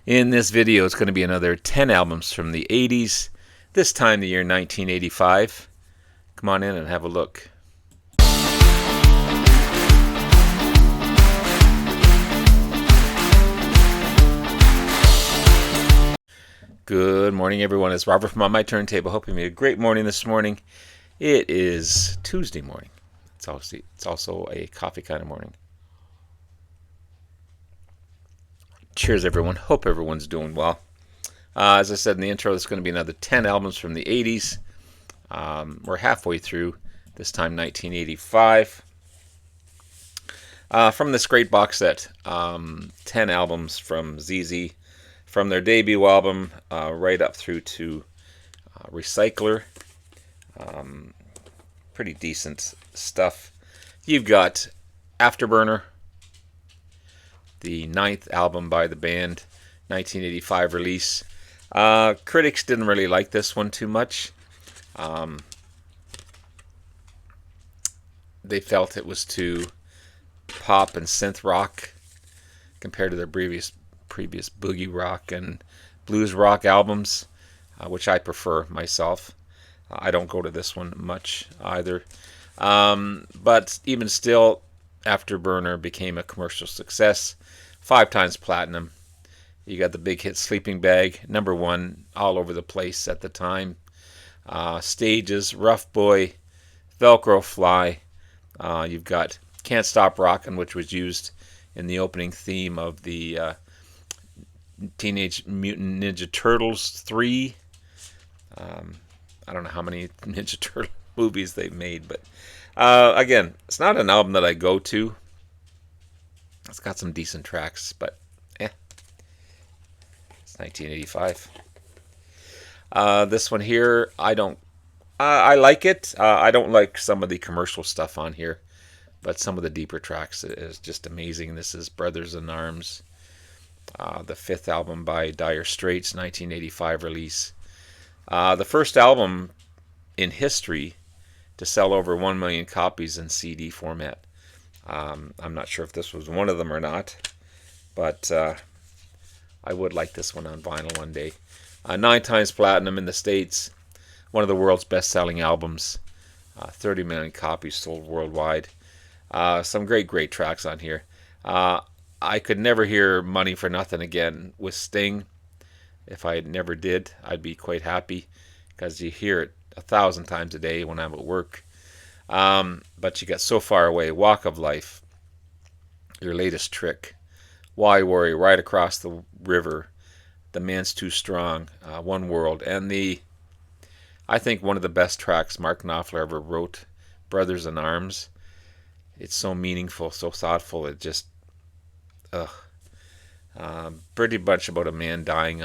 In this video, it's going to be another 10 albums from the 80s, this time the year 1985. Come on in and have a look. Good morning, everyone. It's Robert from On My Turntable. Hope you had a great morning this morning. It is Tuesday morning. It's also a coffee kind of morning. Cheers, everyone. Hope everyone's doing well. As I said in the intro, there's going to be another 10 albums from the 80s. We're halfway through, this time 1985. From this great box set, 10 albums from ZZ, from their debut album right up through to Recycler. Pretty decent stuff. You've got Afterburner, the 9th album by the band, 1985 release. Critics didn't really like this one too much. They felt it was too pop and synth rock compared to their previous boogie rock and blues rock albums, which I prefer myself. I don't go to this one much either. But even still, Afterburner became a commercial success. 5 times platinum. You got the big hit Sleeping Bag, #1 all over the place at the time. Stages, Rough Boy, Velcro Fly. You've got Can't Stop Rockin', which was used in the opening theme of the Teenage Mutant Ninja Turtles 3. I don't know how many Ninja Turtle movies they've made, but again, it's not an album that I go to. It's got some decent tracks, but it's 1985. This one here, I like it. I don't like some of the commercial stuff on here, but some of the deeper tracks is just amazing. This is Brothers in Arms, the 5th album by Dire Straits, 1985 release. The first album in history to sell over 1 million copies in CD format. I'm not sure if this was one of them or not, but I would like this one on vinyl one day. 9 times platinum in the States. One of the world's best-selling albums. 30 million copies sold worldwide. Some great tracks on here. I could never hear Money for Nothing again with Sting. If I never did, I'd be quite happy, because you hear it 1,000 times a day when I'm at work. But you get So Far Away, Walk of Life, Your Latest Trick, Why Worry, Right Across the River, The Man's Too Strong, One World, and I think one of the best tracks Mark Knopfler ever wrote, Brothers in Arms. It's so meaningful, so thoughtful. It just, pretty much about a man dying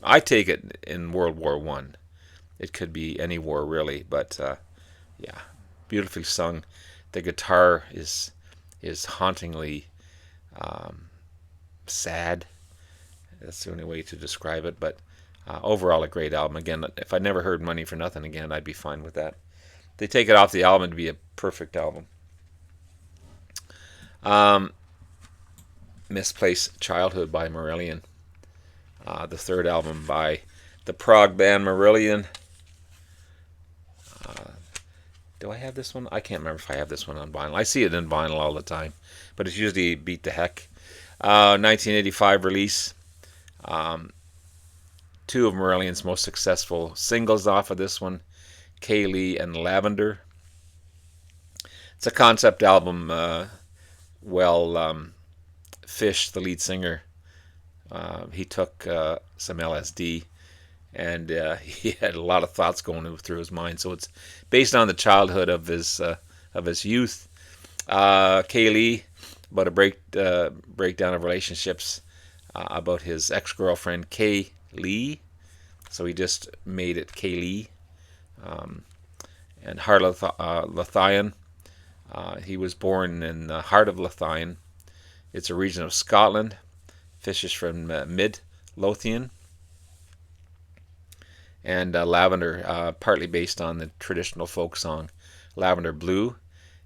I take it in World War I. It could be any war really, but yeah, beautifully sung. The guitar is hauntingly sad. That's the only way to describe it, but overall a great album. Again, if I never heard Money for Nothing again, I'd be fine with that. They take it off the album to be a perfect album. Misplaced Childhood by Marillion. The 3rd album by the prog band Marillion. Do I have this one? I can't remember if I have this one on vinyl. I see it in vinyl all the time, but it's usually beat to heck. 1985 release. 2 of Marillion's most successful singles off of this one, Kaylee and Lavender. It's a concept album. Fish, the lead singer, he took some LSD, and he had a lot of thoughts going through his mind. So it's based on the childhood of his youth. Kaylee, about a breakdown of relationships, about his ex-girlfriend Kay Lee. So he just made it Kaylee. And Heart of Lothian. He was born in the heart of Lothian. It's a region of Scotland. Fish is from Mid-Lothian. And Lavender, partly based on the traditional folk song Lavender Blue.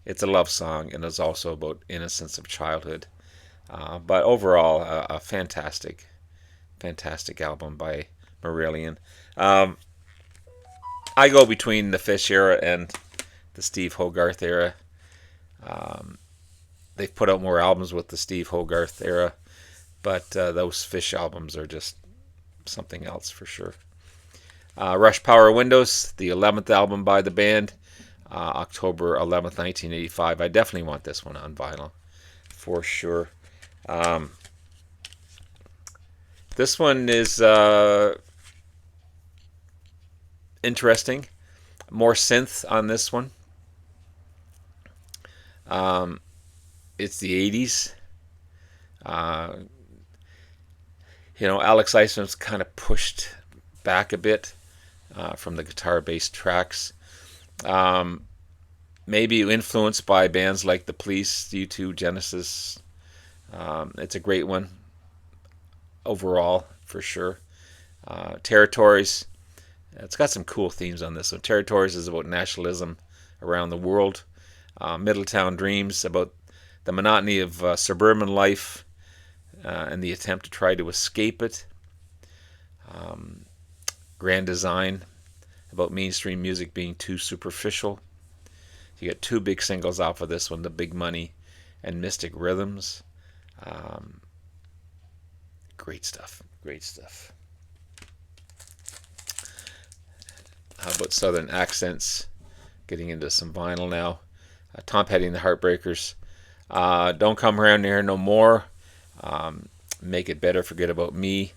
It's a love song, and it's also about innocence of childhood. But overall, a fantastic, fantastic album by Marillion. Um, I go between the Fish era and the Steve Hogarth era. Um, they've put out more albums with the Steve Hogarth era, but those Fish albums are just something else for sure. Rush Power Windows, the 11th album by the band, October 11th, 1985. I definitely want this one on vinyl for sure. Um, this one is interesting. More synth on this one. Um, it's the 80s. Uh, Alex Iceman's kind of pushed back a bit from the guitar-based tracks. Um, Maybe influenced by bands like The Police, U2, Genesis. It's a great one overall, for sure. Territories. It's got some cool themes on this one. Territories is about nationalism around the world. Middletown Dreams, about the monotony of suburban life and the attempt to try to escape it. Grand Design, about mainstream music being too superficial. You get two big singles off of this one, The Big Money and Mystic Rhythms. Um, Great stuff. Great stuff. How about Southern Accents? Getting into some vinyl now. Tom Petty and the Heartbreakers. Don't Come Around Here No More. Make It Better, Forget About Me.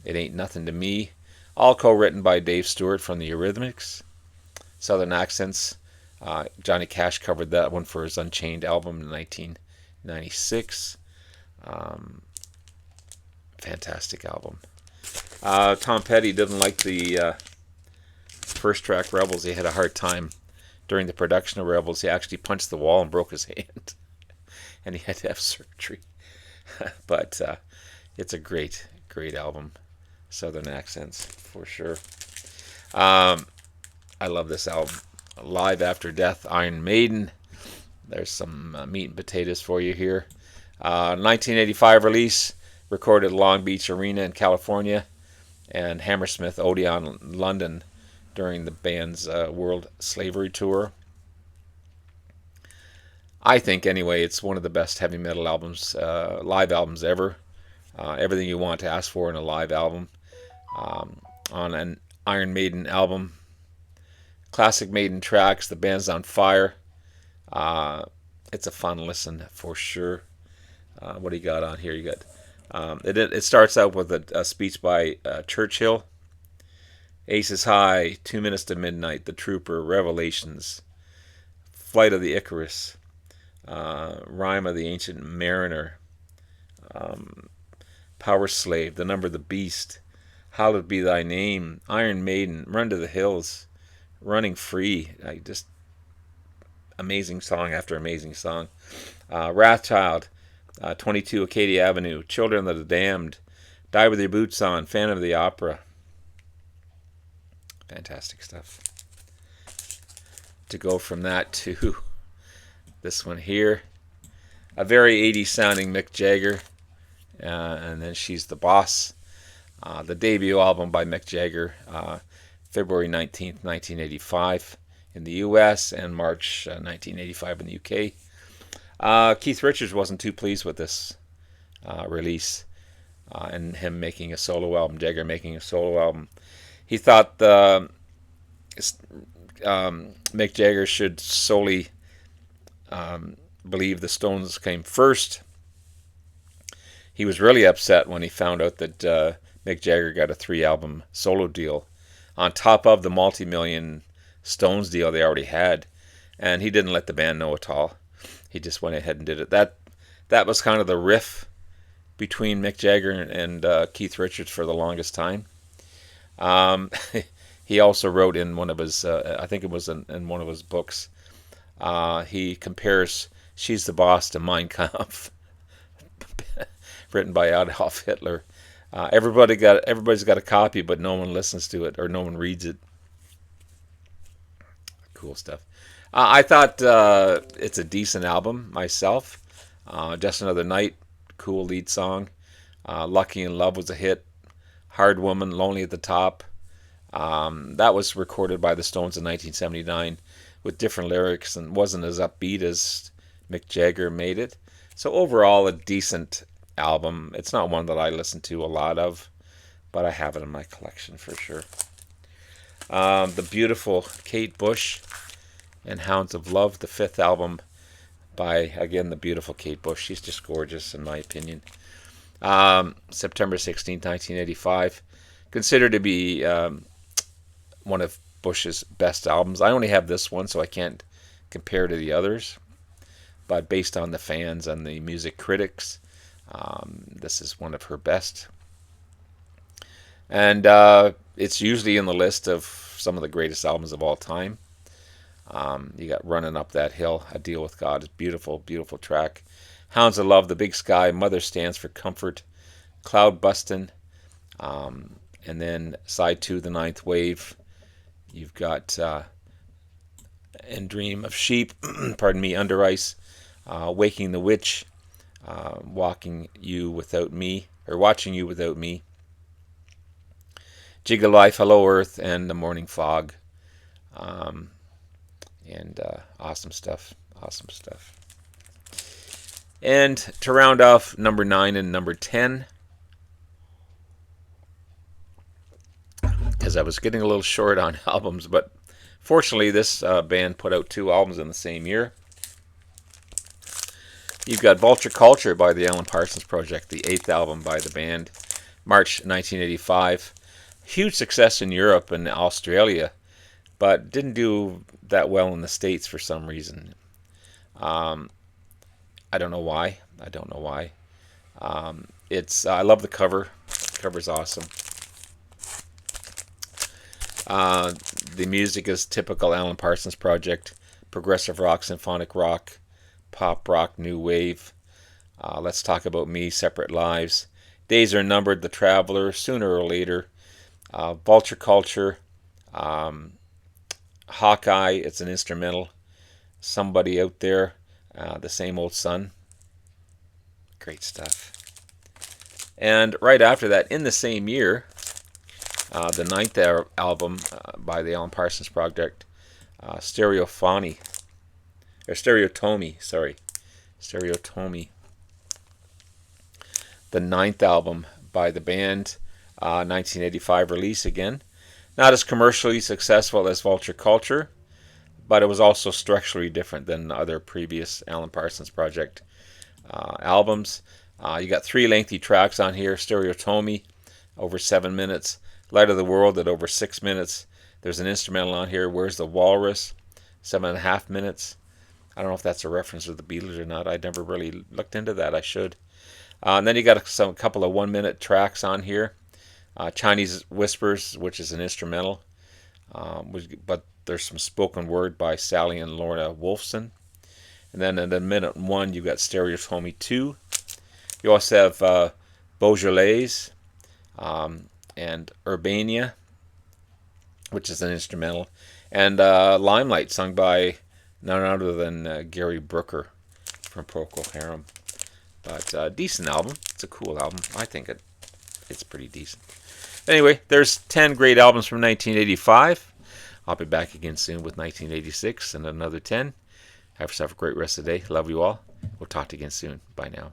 It Ain't Nothing to Me. All co-written by Dave Stewart from the Eurythmics. Southern Accents. Johnny Cash covered that one for his Unchained album in 1996. Fantastic album. Tom Petty didn't like the first track, Rebels. He had a hard time during the production of Rebels. He actually punched the wall and broke his hand. And he had to have surgery. But it's a great, great album. Southern Accents, for sure. I love this album. Live After Death, Iron Maiden. There's some meat and potatoes for you here. 1985 release, recorded at Long Beach Arena in California, and Hammersmith Odeon, London, during the band's World Slavery Tour. I think, anyway, it's one of the best heavy metal albums, live albums ever. Everything you want to ask for in a live album. On an Iron Maiden album. Classic Maiden tracks, the band's on fire. It's a fun listen for sure. What do you got on here? You got it starts out with a speech by Churchill. Aces High, 2 Minutes to Midnight, The Trooper, Revelations, Flight of the Icarus, Rhyme of the Ancient Mariner, Power Slave, The Number of the Beast, Hallowed Be Thy Name, Iron Maiden, Run to the Hills, Running Free. Just amazing song after amazing song. Wrathchild, 22 Acadia Avenue, Children of the Damned, Die With Your Boots On, Phantom of the Opera. Fantastic stuff. To go from that to this one here, a very 80s sounding Mick Jagger, and then She's the Boss. The debut album by Mick Jagger, February 19th, 1985 in the US and March 1985 in the UK. Keith Richards wasn't too pleased with this release and him making a solo album, Jagger making a solo album. He thought Mick Jagger should solely believe the Stones came first. He was really upset when he found out that Mick Jagger got a 3-album solo deal on top of the multi-million Stones deal they already had, and he didn't let the band know at all. He just went ahead and did it. That was kind of the riff between Mick Jagger and Keith Richards for the longest time. He also wrote in one of his, I think it was in one of his books, he compares She's the Boss to Mein Kampf, written by Adolf Hitler. Everybody's got a copy, but no one listens to it or no one reads it. Cool stuff. I thought it's a decent album myself. Just Another Night cool lead song. Lucky in Love was a hit. Hard Woman, Lonely at the Top. That was recorded by the Stones in 1979 with different lyrics and wasn't as upbeat as Mick Jagger made it. So overall, a decent album. It's not one that I listen to a lot of, but I have it in my collection for sure. The beautiful Kate Bush and Hounds of Love, the fifth album by, again, the beautiful Kate Bush. She's just gorgeous in my opinion. September 16th, 1985. Considered to be one of Bush's best albums. I only have this one, so I can't compare to the others. But based on the fans and the music critics, this is one of her best. And it's usually in the list of some of the greatest albums of all time. You got Running Up That Hill, A Deal with God. It's beautiful, beautiful track. Hounds of Love, The Big Sky, Mother Stands for Comfort, Cloud Bustin', and then side 2, The Ninth Wave. You've got And Dream of Sheep, pardon me, Under Ice, Waking the Witch, Walking You Without Me, or Watching You Without Me, Jig of Life, Hello Earth, and The Morning Fog. And awesome stuff, awesome stuff. And to round off number 9 and number 10, because I was getting a little short on albums, but fortunately this band put out 2 albums in the same year. You've got Vulture Culture by the Alan Parsons Project, the 8th album by the band, March 1985. Huge success in Europe and Australia, but didn't do that well in the States for some reason. I don't know why. I love the cover. The cover's awesome. The music is typical Alan Parsons Project, progressive rock, symphonic rock, pop rock, new wave. Let's Talk About Me, Separate Lives, Days Are Numbered, The Traveler, Sooner or Later, Vulture Culture, Hawkeye, it's an instrumental, Somebody Out There, The Same Old Sun. Great stuff. And right after that, in the same year, the 9th album by the Alan Parsons Project, Stereotomy. The 9th album by the band, 1985 release again. Not as commercially successful as Vulture Culture, but it was also structurally different than other previous Alan Parsons Project albums. You got 3 lengthy tracks on here. Stereotomy, over 7 minutes. Light of the World at over 6 minutes. There's an instrumental on here, Where's the Walrus, 7.5 minutes. I don't know if that's a reference to the Beatles or not. I never really looked into that. I should. And then you got a couple of 1-minute tracks on here. Chinese Whispers, which is an instrumental, but there's some spoken word by Sally and Lorna Wolfson. And then in the minute 1, you've got Stereotomy 2. You also have Beaujolais and Urbania, which is an instrumental, and Limelight, sung by none other than Gary Brooker from Procol Harum. But decent album. It's a cool album. I think it's pretty decent. Anyway, there's 10 great albums from 1985. I'll be back again soon with 1986 and another 10. Have yourself a great rest of the day. Love you all. We'll talk to you again soon. Bye now.